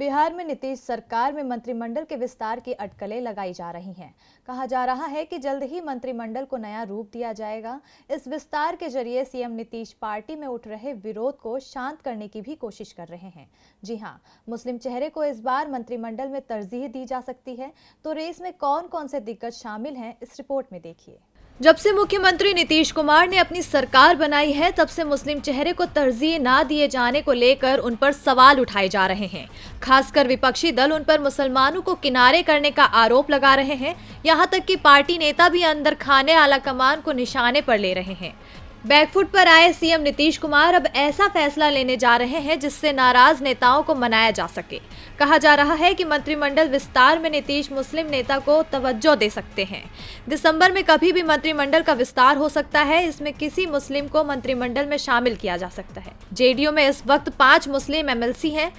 बिहार में नीतीश सरकार में मंत्रिमंडल के विस्तार की अटकलें लगाई जा रही हैं। कहा जा रहा है कि जल्द ही मंत्रिमंडल को नया रूप दिया जाएगा। इस विस्तार के जरिए सीएम नीतीश पार्टी में उठ रहे विरोध को शांत करने की भी कोशिश कर रहे हैं। जी हां, मुस्लिम चेहरे को इस बार मंत्रिमंडल में तरजीह दी जा सकती है। तो रेस में कौन कौन से दिग्गज शामिल हैं, इस रिपोर्ट में देखिए। जब से मुख्यमंत्री नीतीश कुमार ने अपनी सरकार बनाई है, तब से मुस्लिम चेहरे को तरजीह ना दिए जाने को लेकर उन पर सवाल उठाए जा रहे हैं। खासकर विपक्षी दल उन पर मुसलमानों को किनारे करने का आरोप लगा रहे हैं। यहां तक कि पार्टी नेता भी अंदर खाने आला कमान को निशाने पर ले रहे हैं। बैकफुट पर आए सीएम नीतीश कुमार अब ऐसा फैसला लेने जा रहे हैं जिससे नाराज नेताओं को मनाया जा सके। कहा जा रहा है कि मंत्रिमंडल विस्तार में नीतीश मुस्लिम नेता को तवज्जो दे सकते हैं। दिसंबर में कभी भी मंत्रिमंडल का विस्तार हो सकता है। इसमें किसी मुस्लिम को मंत्रिमंडल में शामिल किया जा सकता है। जेडीयू में इस वक्त 5 मुस्लिम एमएलसी हैं,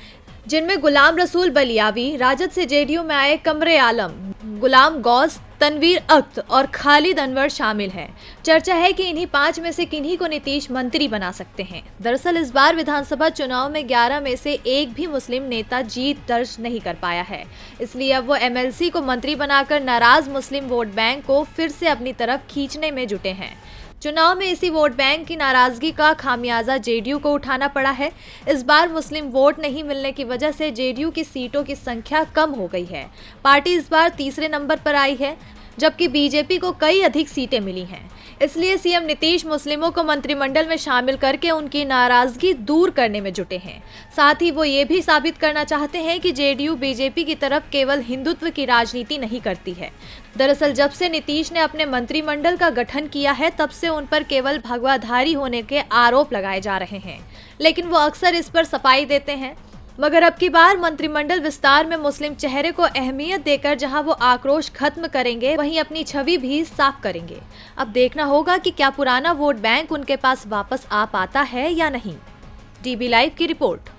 जिनमें गुलाम रसूल बलियावी, राजद से जेडीयू में आए कमरे आलम, गुलाम गौस, तनवीर अख्त और खालिद अनवर शामिल हैं। चर्चा है कि इन्हीं 5 में से किन्हीं को नीतीश मंत्री बना सकते हैं। दरअसल इस बार विधानसभा चुनाव में 11 में से एक भी मुस्लिम नेता जीत दर्ज नहीं कर पाया है। इसलिए अब वो एमएलसी को मंत्री बनाकर नाराज मुस्लिम वोट बैंक को फिर से अपनी तरफ खींचने में जुटे हैं। चुनाव में इसी वोट बैंक की नाराजगी का खामियाजा जेडीयू को उठाना पड़ा है। इस बार मुस्लिम वोट नहीं मिलने की वजह से जेडीयू की सीटों की संख्या कम हो गई है। पार्टी इस बार तीसरे नंबर पर आई है, जबकि बीजेपी को कई अधिक सीटें मिली हैं। इसलिए सीएम नीतीश मुस्लिमों को मंत्रिमंडल में शामिल करके उनकी नाराजगी दूर करने में जुटे हैं। साथ ही वो ये भी साबित करना चाहते हैं कि जेडीयू बीजेपी की तरफ केवल हिंदुत्व की राजनीति नहीं करती है। दरअसल जब से नीतीश ने अपने मंत्रिमंडल का गठन किया है, तब से उन पर केवल भगवाधारी होने के आरोप लगाए जा रहे हैं, लेकिन वो अक्सर इस पर सफाई देते हैं। मगर अब की बार मंत्रिमंडल विस्तार में मुस्लिम चेहरे को अहमियत देकर जहां वो आक्रोश खत्म करेंगे, वहीं अपनी छवि भी साफ करेंगे। अब देखना होगा कि क्या पुराना वोट बैंक उनके पास वापस आ पाता है या नहीं। डीबी लाइव की रिपोर्ट।